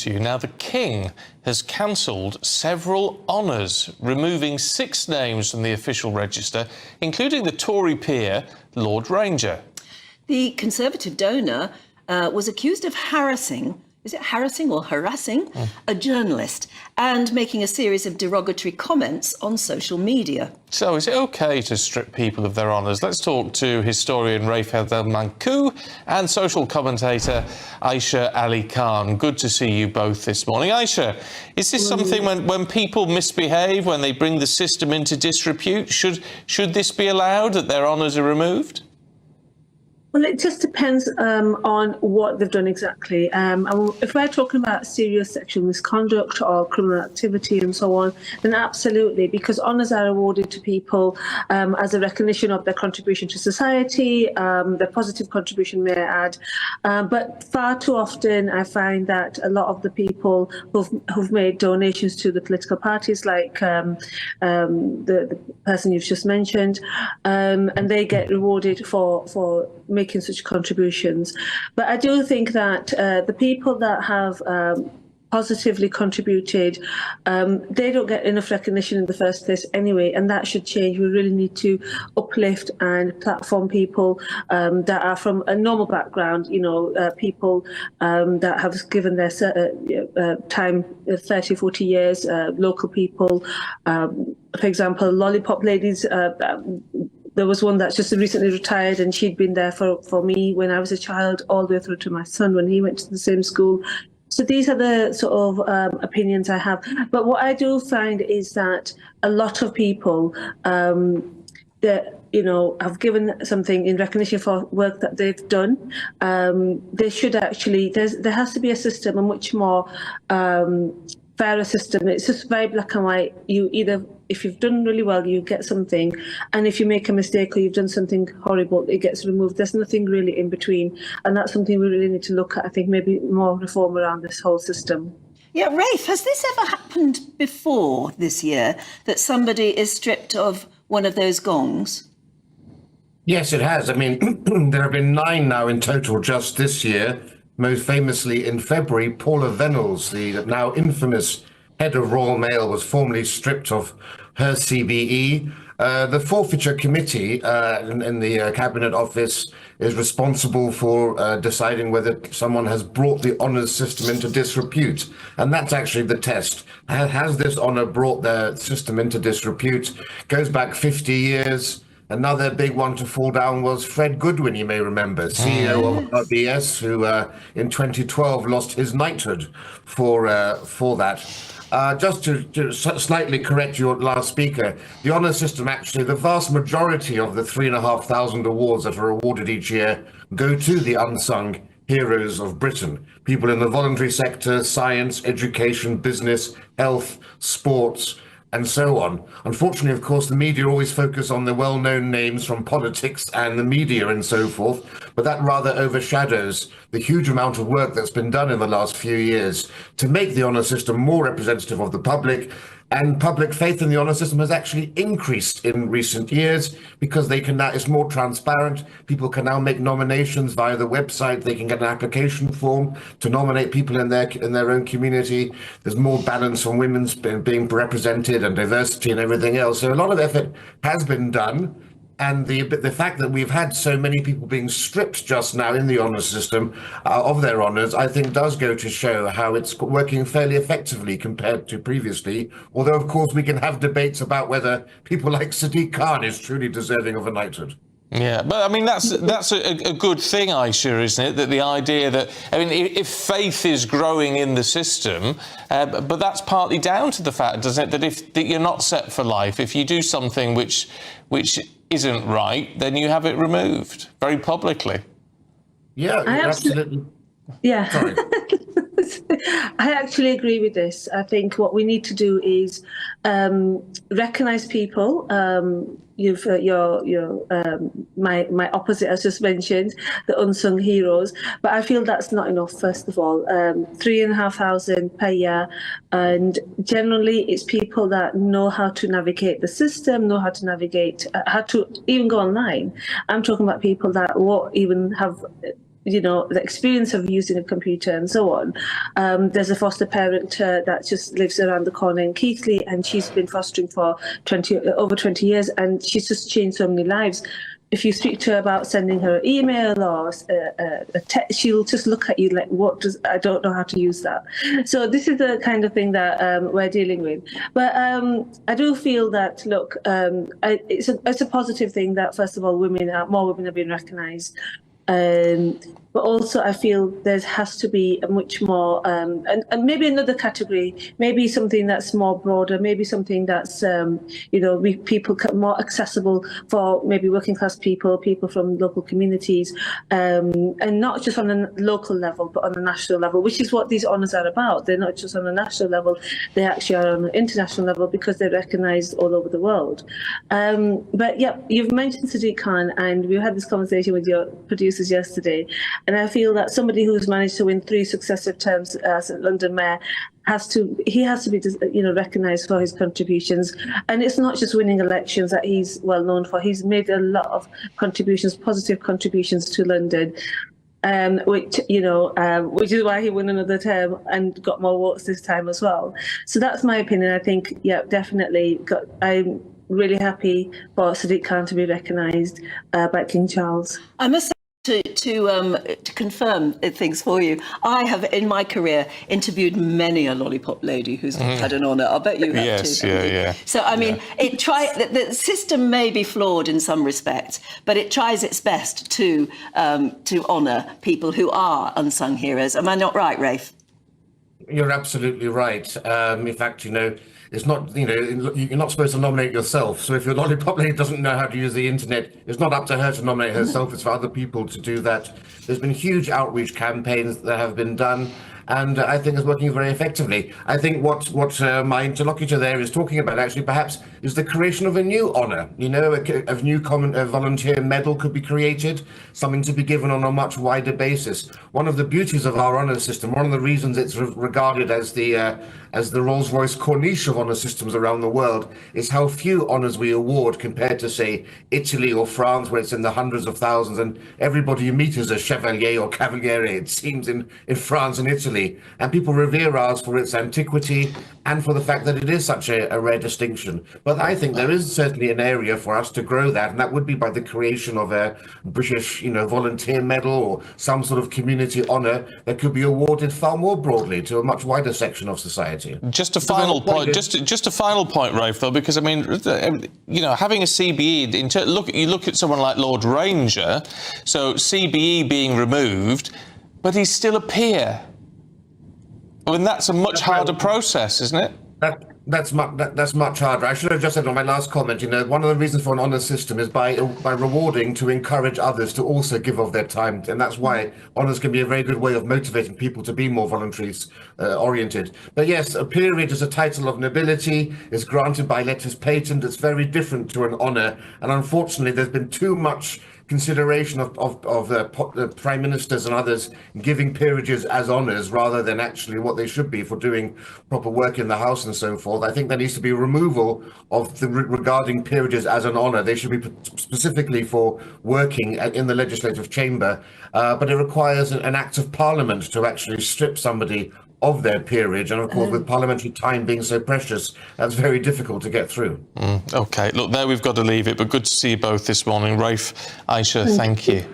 to you. Now, the King has cancelled several honours, removing 6 names from the official register, including the Tory peer, Lord Ranger. The Conservative donor was accused of harassing a journalist and making a series of derogatory comments on social media. So is it OK to strip people of their honours? Let's talk to historian Rafe Heydel-Mankoo and social commentator Aisha Ali Khan. Good to see you both this morning. Aisha, is this something when people misbehave, when they bring the system into disrepute, should this be allowed, that their honours are removed? Well, it just depends on what they've done exactly. If we're talking about serious sexual misconduct or criminal activity and so on, then absolutely, because honours are awarded to people as a recognition of their contribution to society, their positive contribution, may I add. But far too often, I find that a lot of the people who've made donations to the political parties, like the person you've just mentioned, and they get rewarded for making such contributions. But I do think that the people that have positively contributed, they don't get enough recognition in the first place anyway, and that should change. We really need to uplift and platform people that are from a normal background, people that have given their time, 30, 40 years, local people. For example, Lollipop Ladies, there was one that's just recently retired, and she'd been there for me when I was a child, all the way through to my son when he went to the same school. So these are the sort of opinions I have. But what I do find is that a lot of people that have given something in recognition for work that they've done. They should actually. There has to be a system, a much more fairer system. It's just very black and white. You either, if you've done really well, you get something, and if you make a mistake or you've done something horrible, it gets removed. There's nothing really in between, and that's something we really need to look at. I think maybe more reform around this whole system. Yeah, Rafe, has this ever happened before this year, that somebody is stripped of one of those gongs? Yes, it has. I mean, there have been 9 now in total just this year. Most famously, in February, Paula Venables, the now infamous head of Royal Mail, was formally stripped of her C.B.E. The Forfeiture Committee in the Cabinet Office is responsible for deciding whether someone has brought the honours system into disrepute. And that's actually the test. Has this honour brought the system into disrepute? Goes back 50 years. Another big one to fall down was Fred Goodwin, you may remember, CEO of RBS, who in 2012 lost his knighthood for that. Just to slightly correct your last speaker, the honour system, actually, the vast majority of the 3,500 awards that are awarded each year go to the unsung heroes of Britain. People in the voluntary sector, science, education, business, health, sports, and so on. Unfortunately, of course, the media always focus on the well-known names from politics and the media and so forth, but that rather overshadows the huge amount of work that's been done in the last few years to make the honour system more representative of the public. And public faith in the honour system has actually increased in recent years because they can now, it's more transparent. People can now make nominations via the website. They can get an application form to nominate people in their own community. There's more balance on women's being represented and diversity and everything else. So a lot of effort has been done. And the fact that we've had so many people being stripped just now in the honour system of their honours, I think does go to show how it's working fairly effectively compared to previously. Although, of course, we can have debates about whether people like Sadiq Khan is truly deserving of a knighthood. Yeah, but I mean, that's a good thing, Aisha, isn't it? That the idea that, I mean, if faith is growing in the system, but that's partly down to the fact, doesn't it, that you're not set for life. If you do something which isn't right, then you have it removed very publicly. Yeah, absolutely. Yeah. Sorry. I actually agree with this. I think what we need to do is recognise people. My opposite, as just mentioned, the unsung heroes. But I feel that's not enough. First of all, 3,500 per year, and generally it's people that know how to navigate the system, know how to navigate, how to even go online. I'm talking about people that won't even have the experience of using a computer and so on. There's a foster parent that just lives around the corner in Keighley, and she's been fostering for over 20 years, and she's just changed so many lives. If you speak to her about sending her an email or a text, she'll just look at you like, I don't know how to use that. So this is the kind of thing that we're dealing with. But I do feel that, look, it's a positive thing that, first of all, more women are being recognised. But also I feel there has to be a much more, and maybe another category, maybe something that's more broader, maybe something that's, people more accessible for maybe working class people from local communities, and not just on a local level, but on a national level, which is what these honours are about. They're not just on a national level, they actually are on an international level because they're recognised all over the world. But yeah, you've mentioned Sadiq Khan, and we had this conversation with your producers yesterday. And I feel that somebody who's managed to win 3 successive terms as a London mayor has to be, recognised for his contributions. And it's not just winning elections that he's well known for. He's made a lot of contributions, positive contributions to London. Which is why he won another term and got more votes this time as well. So that's my opinion. I think, yeah, definitely. I'm really happy for Sadiq Khan to be recognised by King Charles. I must say, to confirm things for you, I have in my career interviewed many a lollipop lady who's had an honour. I'll bet you have too. Yeah. So I mean, the system may be flawed in some respects, but it tries its best to honour people who are unsung heroes. Am I not right, Rafe? You're absolutely right. In fact, it's not, you're not supposed to nominate yourself. So if your lollipop lady doesn't know how to use the internet, it's not up to her to nominate herself. It's for other people to do that. There's been huge outreach campaigns that have been done, and I think it's working very effectively. I think what my interlocutor there is talking about actually perhaps is the creation of a new honour. A new common volunteer medal could be created, something to be given on a much wider basis. One of the beauties of our honour system, one of the reasons it's regarded as the Rolls-Royce Corniche of honour systems around the world, is how few honours we award compared to, say, Italy or France, where it's in the hundreds of thousands, and everybody you meet is a chevalier or cavaliere, it seems, in France and Italy. And people revere ours for its antiquity and for the fact that it is such a rare distinction. But I think there is certainly an area for us to grow that, and that would be by the creation of a British, volunteer medal or some sort of community honour that could be awarded far more broadly to a much wider section of society. Just a final point, just a final point, Rafe, though, because I mean, having a C.B.E. You look at someone like Lord Ranger, so C.B.E. being removed, but he's still a peer. I mean, that's a much harder process, isn't it? That's much harder. I should have just said on my last comment, one of the reasons for an honour system is by rewarding to encourage others to also give of their time. And that's why honours can be a very good way of motivating people to be more voluntary oriented. But yes, a peerage is a title of nobility, is granted by letters patent. It's very different to an honour. And unfortunately, there's been too much consideration of the prime ministers and others giving peerages as honours rather than actually what they should be for doing proper work in the House and so forth. I think there needs to be removal of regarding peerages as an honour. They should be specifically for working in the legislative chamber, but it requires an act of Parliament to actually strip somebody of their peerage, and of course with parliamentary time being so precious, that's very difficult to get through. Okay, look, there we've got to leave it, but good to see you both this morning. Rafe, Aisha, thank you.